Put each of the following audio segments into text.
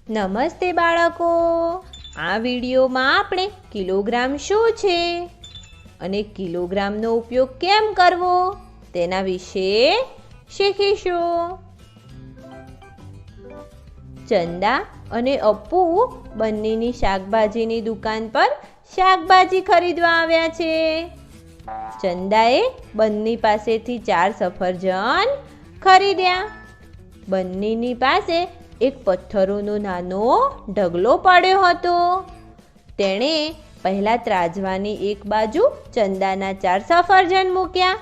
નમસ્તે બાળકો, આ વિડીયોમાં આપણે કિલોગ્રામ શું છે અને કિલોગ્રામનો ઉપયોગ કેમ કરવો તેના વિશે શીખીશું. ચંદા અને અપ્પુ બંનેની શાકભાજીની દુકાન પર શાકભાજી ખરીદવા આવ્યા છે. ચંદાએ બંને પાસેથી 4 સફરજન ખરીદ્યા. બંનેની પાસે એક પથ્થરોનો નાનો ઢગલો પડ્યો હતો. તેણે પહેલા ત્રાજવાની એક બાજુ ચંદાના 4 સફરજન મૂક્યા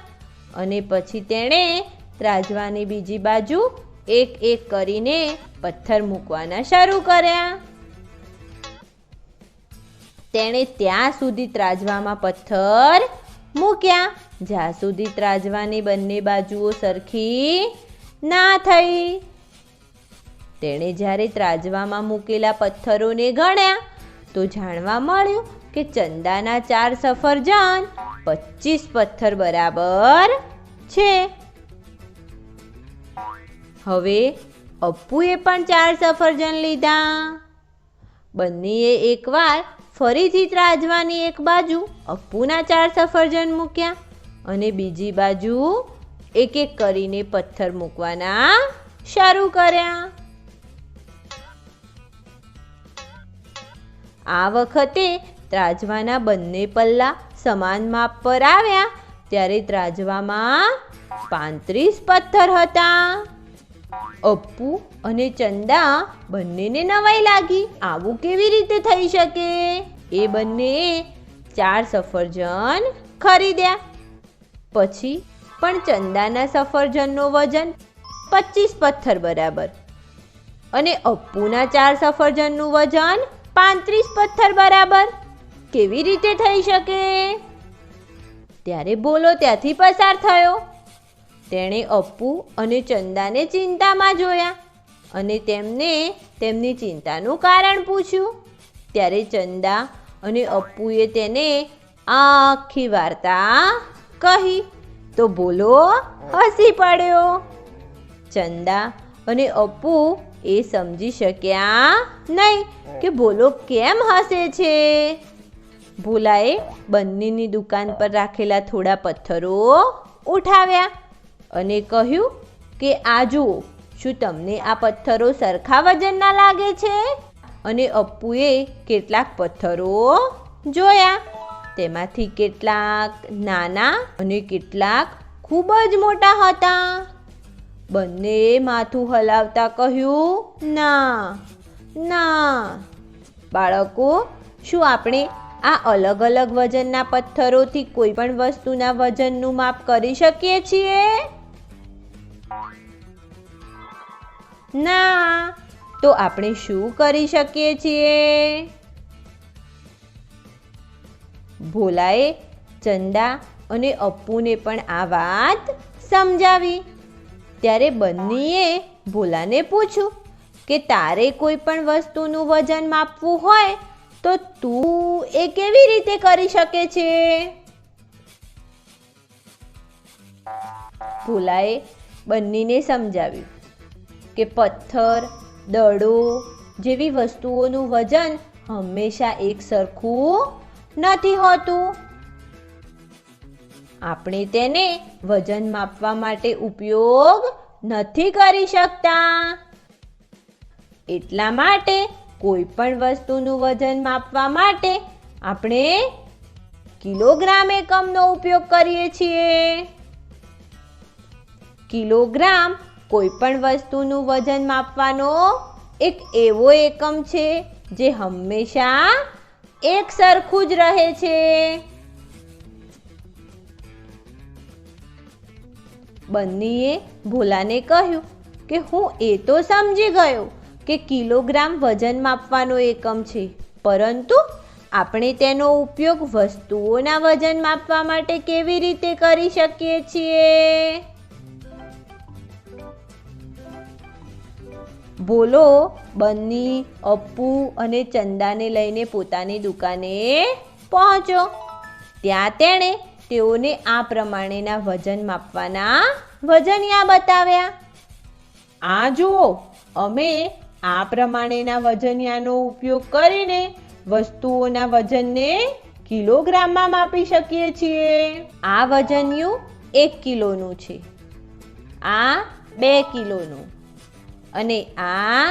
અને પછી તેણે ત્રાજવાની બીજી બાજુ એક એક કરીને પથ્થર મૂકવાના શરૂ કર્યા. તેણે ત્યાં સુધી ત્રાજવામાં પથ્થર મૂક્યા જ્યાં સુધી ત્રાજવાની બંને બાજુઓ સરખી ના થઈ. તેણે જ્યારે ત્રાજવામાં મૂકેલા પથ્થરોને ગણ્યા તો જાણવા મળ્યું કે ચંદાના 4 સફરજન 25 પથ્થર બરાબર છે. હવે અપ્પુએ પણ 4 સફરજન લીધા. બંનેએ એકવાર ફરીથી ત્રાજવાની એક બાજુ અપ્પુના 4 સફરજન મૂક્યા અને બીજી બાજુ એક એક કરીને પથ્થર મૂકવાના શરૂ કર્યા. આ વખતે ત્રાજવાના બંને પલ્લા સમાન માપ પર આવ્યા ત્યારે ત્રાજવામાં 35 પથ્થર હતા. અપ્પુ અને ચંદા બંનેને નવાઈ લાગી. આવું કેવી રીતે થઈ શકે? એ બંનેએ 4 સફરજન ખરીદ્યા. પછી પણ ચંદાના સફરજનનું વજન 25 પથ્થર બરાબર અને અપ્પુના 4 સફરજનનું વજન 35 પથ્થર બરાબર કેવી રીતે થઈ શકે? ત્યારે ભોલો ત્યાંથી પસાર થયો. તેણે અપ્પુ અને ચંદાને ચિંતામાં જોયા અને તેમને તેમની ચિંતાનું કારણ પૂછ્યું. ત્યારે ચંદા અને અપ્પુએ તેને આખી વાર્તા કહી તો ભોલો હસી પડ્યો. ચંદા અને અપ્પુ એ સમજી શક્યા નહીં કે ભોલો કેમ હસે છે. ભોલાએ બંનેની દુકાન પર રાખેલા થોડા પથ્થરો ઉઠાવ્યા અને કહ્યું કે આ જુઓ, શું તમને આ પથ્થરો સરખા વજનના લાગે છે? અને અપ્પુએ કેટલાક પથ્થરો જોયા. તેમાંથી કેટલાક નાના અને કેટલાક ખૂબ જ મોટા હતા. બંને માથું હલાવતા કહ્યું, ના ના. બાળકો, શું આપણે આ અલગ અલગ વજનના પથ્થરોથી કોઈ પણ વસ્તુના વજનનું માપ કરી શકીએ છીએ? ના. તો આપણે શું કરી શકીએ છીએ? ભોલાએ ચંદા અને અપ્પુને પણ આ વાત સમજાવી. ત્યારે બંનેએ ભોલાને પૂછ્યું કે તારે કોઈ પણ વસ્તુનું વજન માપવું હોય તો તું એ કેવી રીતે કરી શકે છે? ભોલાએ બંનેને સમજાવ્યું કે પથ્થર, દડો જેવી વસ્તુઓનું વજન હંમેશા એક સરખું નથી હોતું. આપણે તેને વજન માપવા માટે ઉપયોગ નથી કરી શકતા. એટલા માટે કોઈ પણ વસ્તુનું વજન માપવા માટે આપણે કિલોગ્રામ એકમનો ઉપયોગ કરીએ છીએ. કિલોગ્રામ કોઈ પણ વસ્તુનું વજન માપવાનો એક એવો એકમ છે જે હંમેશા એક સરખું જ રહે છે. બંનેએ ભોલાને કહ્યું કે હું એ તો સમજી ગયો કે કિલોગ્રામ વજન માપવાનો એકમ છે, પરંતુ આપણે તેનો ઉપયોગ વસ્તુઓના વજન માપવા માટે કેવી રીતે કરી શકીએ છીએ? ભોલો બન્ની, અપ્પુ અને ચંદાને લઈને પોતાની દુકાને પહોંચ્યો. ત્યાં તેણે તેઓને આ પ્રમાણેના વજન માપવાના વજનિયા બતાવ્યા. આ જુઓ, અમે આ પ્રમાણેના વજનિયાનો ઉપયોગ કરીને વસ્તુઓના વજનને કિલોગ્રામમાં માપી શકીએ છીએ. આ વજનિયું 1 કિલોનું છે, આ 2 કિલોનું અને આ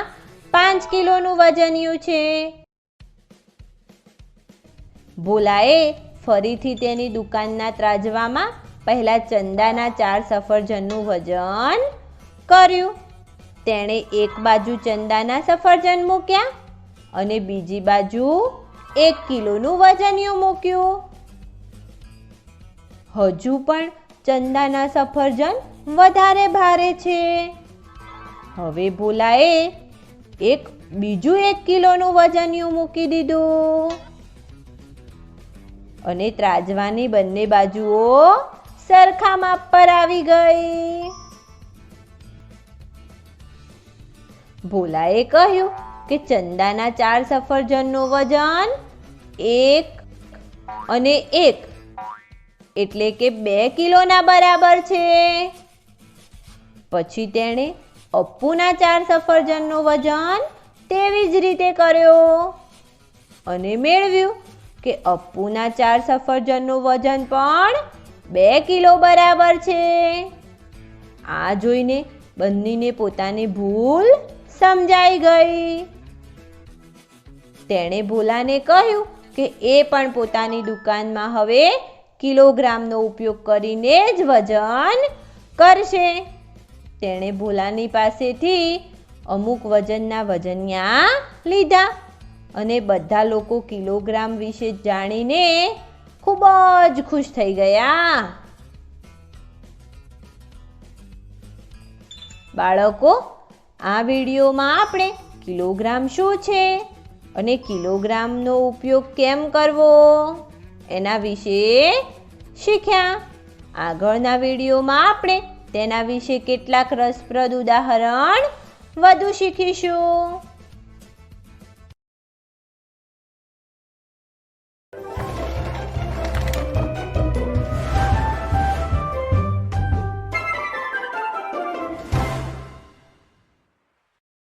5 કિલોનું વજનિયું છે. ભોલાએ ફરીથી તેની દુકાનના ત્રાજવામાં પહેલા ચંદાના 4 સફરજનનું વજન કર્યું. તેણે એક બાજુ ચંદાના સફરજન મૂક્યા અને બીજી બાજુ 1 કિલોનું વજનિયું મૂક્યું. હજુ પણ ચંદાના સફરજન વધારે ભારે છે. હવે ભોલાએ બીજું 1 કિલોનું વજનિયું મૂકી દીધું અને ત્રાજવાની બંને બાજુઓ સરખા માપ પર આવી ગઈ. ભોલાએ કહ્યું કે ચંદાના 4 સફરજનનું વજન 1 અને 1 એટલે કે 2 કિલોના બરાબર છે. પછી તેણે અપ્પુના 4 સફરજનનું વજન તેવી જ રીતે કર્યો અને મેળવ્યું કે અપ્પુના 4 સફરજનનું વજન પણ 2 કિલો બરાબર છે. આ જોઈને બંનેને પોતાની ભૂલ સમજાઈ ગઈ. તેણે ભોલાને કહ્યું કે એ પણ પોતાની દુકાનમાં હવે કિલોગ્રામનો ઉપયોગ કરીને જ વજન કરશે. તેણે ભોલાની પાસેથી અમુક વજનના વજનિયા લીધા અને બધા લોકો કિલોગ્રામ વિશે જાણીને ખૂબ જ ખુશ થઈ ગયા. બાળકો, આ વિડીયોમાં આપણે કિલોગ્રામ શું છે અને કિલોગ્રામનો ઉપયોગ કેમ કરવો એના વિશે શીખ્યા. આગળના વિડીયોમાં આપણે તેના વિશે કેટલાક રસપ્રદ ઉદાહરણ વધુ શીખીશું.